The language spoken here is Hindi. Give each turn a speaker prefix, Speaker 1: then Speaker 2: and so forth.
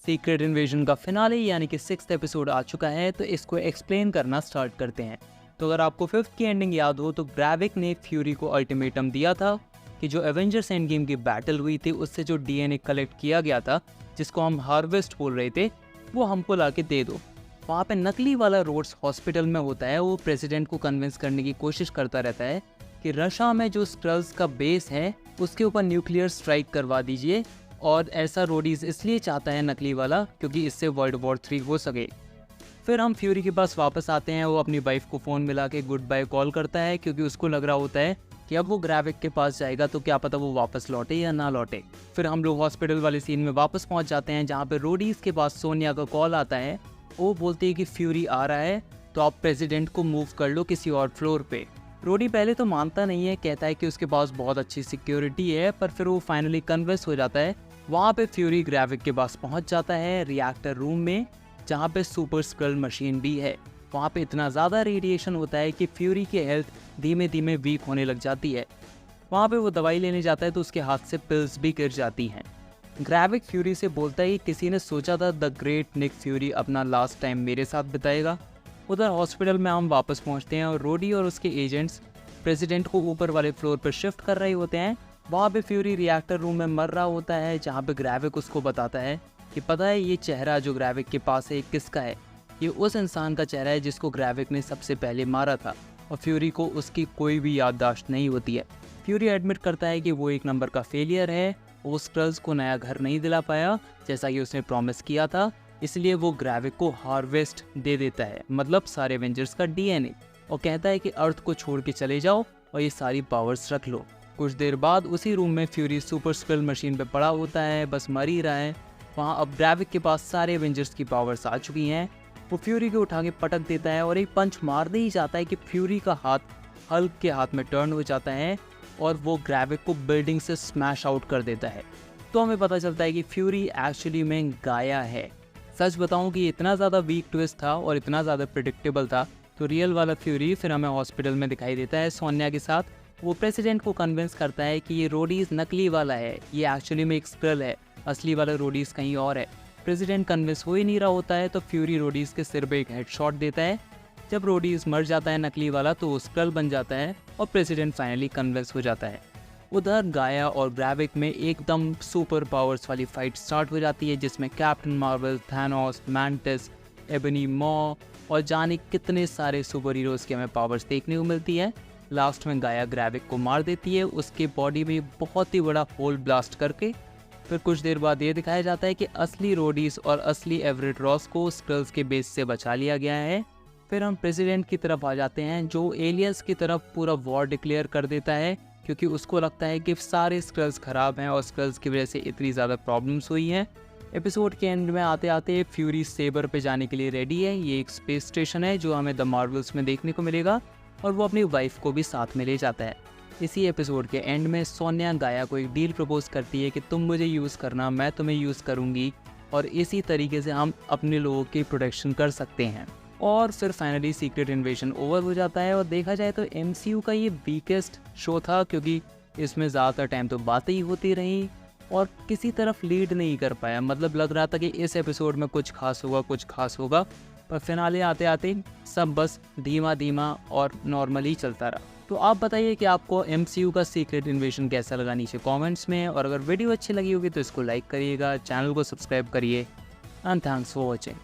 Speaker 1: सीक्रेट इन्वेजन का फिनाले यानी कि 6th एपिसोड आ चुका है, तो इसको एक्सप्लेन करना स्टार्ट करते हैं। तो अगर आपको 5th की एंडिंग याद हो तो ग्रेविक ने फ्यूरी को अल्टीमेटम दिया था कि जो एवेंजर्स एंड गेम की बैटल हुई थी उससे जो डीएनए कलेक्ट किया गया था, जिसको हम हार्वेस्ट बोल रहे थे, वो हमको लाके दे दो। वहाँ पे नकली वाला रोड्स हॉस्पिटल में होता है, वो प्रेसिडेंट को कन्विंस करने की कोशिश करता रहता है कि रशिया में जो स्क्रल्स का बेस है उसके ऊपर न्यूक्लियर स्ट्राइक करवा दीजिए, और ऐसा रोडीज इसलिए चाहता है नकली वाला क्योंकि इससे वर्ल्ड वॉर 3 हो सके। फिर हम फ्यूरी के पास वापस आते हैं। वो अपनी वाइफ को फ़ोन मिला के गुड बाय कॉल करता है क्योंकि उसको लग रहा होता है कि अब वो ग्रेविक के पास जाएगा तो क्या पता वो वापस लौटे या ना लौटे। फिर हम लोग हॉस्पिटल वाले सीन में वापस पहुंच जाते हैं जहाँ पे रोडीज के पास सोनिया का कॉल आता है। वो बोलती है कि फ्यूरी आ रहा है तो आप प्रेसिडेंट को मूव कर लो किसी और फ्लोर पे। रोडी पहले तो मानता नहीं है, कहता है कि उसके पास बहुत अच्छी सिक्योरिटी है, पर फिर वो फाइनली कन्विंस हो जाता है। वहाँ पे फ्यूरी ग्रेविक के पास पहुँच जाता है रिएक्टर रूम में, जहाँ पे सुपर स्क्रल मशीन भी है। वहाँ पे इतना ज़्यादा रेडिएशन होता है कि फ्यूरी की हेल्थ धीमे धीमे वीक होने लग जाती है। वहाँ पे वो दवाई लेने जाता है तो उसके हाथ से पिल्स भी गिर जाती हैं। ग्रेविक फ्यूरी से बोलता है कि किसी ने सोचा था द ग्रेट निक फ्यूरी अपना लास्ट टाइम मेरे साथ बिताएगा। उधर हॉस्पिटल में हम वापस पहुँचते हैं और रोडी और उसके एजेंट्स प्रेसिडेंट को ऊपर वाले फ्लोर पर शिफ्ट कर रहे होते हैं। वहाँ पे फ्यूरी रिएक्टर रूम में मर रहा होता है, जहाँ पे ग्रेविक उसको बताता है कि पता है ये चेहरा जो ग्रेविक के पास है किसका है, ये उस इंसान का चेहरा है जिसको ग्रेविक ने सबसे पहले मारा था, और फ्यूरी को उसकी कोई भी याददाश्त नहीं होती है। फ्यूरी एडमिट करता है कि वो एक नंबर का फेलियर है, वो स्क्रल्स को नया घर नहीं दिला पाया जैसा कि उसने प्रॉमिस किया था, इसलिए वो ग्रेविक को हार्वेस्ट दे देता है, मतलब सारे एवेंजर्स का डीएनए, और कहता है कि अर्थ को छोड़ के चले जाओ और ये सारी पावर्स रख लो। कुछ देर बाद उसी रूम में फ्यूरी सुपर स्क्रल मशीन पे पड़ा होता है, बस मर ही रहा है। वहाँ अब ग्रेविक के पास सारे एवेंजर्स की पावर्स आ चुकी हैं। वो फ्यूरी को उठा के पटक देता है और एक पंच मारने ही जाता है कि फ्यूरी का हाथ हल्क के हाथ में टर्न हो जाता है और वो ग्रेविक को बिल्डिंग से स्मैश आउट कर देता है। तो हमें पता चलता है कि फ्यूरी एक्चुअली में गाया है। सच बताऊं कि इतना ज़्यादा वीक ट्विस्ट था और इतना ज़्यादा प्रिडिक्टेबल था, तो रियल वाला फ्यूरी फिर हमें हॉस्पिटल में दिखाई देता है सोनिया के साथ। वो प्रेसिडेंट को कन्विंस करता है कि ये रोडीज नकली वाला है, ये एक्चुअली में एक स्क्रल है, असली वाला रोडीज कहीं और है। प्रेसिडेंट कन्विंस हो ही नहीं रहा होता है तो फ्यूरी रोडीज के सिर पे एक हेडशॉट देता है। जब रोडीज मर जाता है नकली वाला तो वो स्क्रल बन जाता है और प्रेसिडेंट फाइनली कन्विंस हो जाता है। उधर गाया और ग्रेविक में एकदम सुपर पावर्स वाली फाइट स्टार्ट हो जाती है, जिसमें captain Marvel, Thanos, mantis, ebony मॉ और जाने कितने सारे सुपर हीरोज़ की हमें पावर्स देखने को मिलती है। लास्ट में गाया ग्रेविक को मार देती है, उसके बॉडी में बहुत ही बड़ा होल ब्लास्ट करके। फिर कुछ देर बाद ये दिखाया जाता है कि असली रोडीज और असली एवरेट रॉस को स्क्रल्स के बेस से बचा लिया गया है। फिर हम प्रेसिडेंट की तरफ आ जाते हैं, जो एलियंस की तरफ पूरा वॉर डिक्लेयर कर देता है, क्योंकि उसको लगता है कि सारे स्क्रल्स ख़राब हैं और स्क्रल्स की वजह से इतनी ज़्यादा प्रॉब्लम्स हुई हैं। एपिसोड के एंड में आते आते फ्यूरी सेबर पे जाने के लिए रेडी है। ये एक स्पेस स्टेशन है जो हमें द मार्वल्स में देखने को मिलेगा, और वो अपनी वाइफ को भी साथ में ले जाता है। इसी एपिसोड के एंड में सोनिया गाया को एक डील प्रपोज करती है कि तुम मुझे यूज़ करना, मैं तुम्हें यूज़ करूँगी, और इसी तरीके से हम अपने लोगों की प्रोटेक्शन कर सकते हैं। और फिर फाइनली सीक्रेट इन्वेजन ओवर हो जाता है। और देखा जाए तो MCU का ये वीकेस्ट शो था, क्योंकि इसमें ज़्यादातर टाइम तो बातें ही होती रहीं और किसी तरफ लीड नहीं कर पाया। मतलब लग रहा था कि इस एपिसोड में कुछ खास होगा, पर फिनाले आते आते सब बस धीमा धीमा और नॉर्मली चलता रहा। तो आप बताइए कि आपको MCU का सीक्रेट इन्वेजन कैसा लगा नीचे कमेंट्स में, और अगर वीडियो अच्छी लगी होगी तो इसको लाइक करिएगा, चैनल को सब्सक्राइब करिए, एंड थैंक्स फॉर वॉचिंग।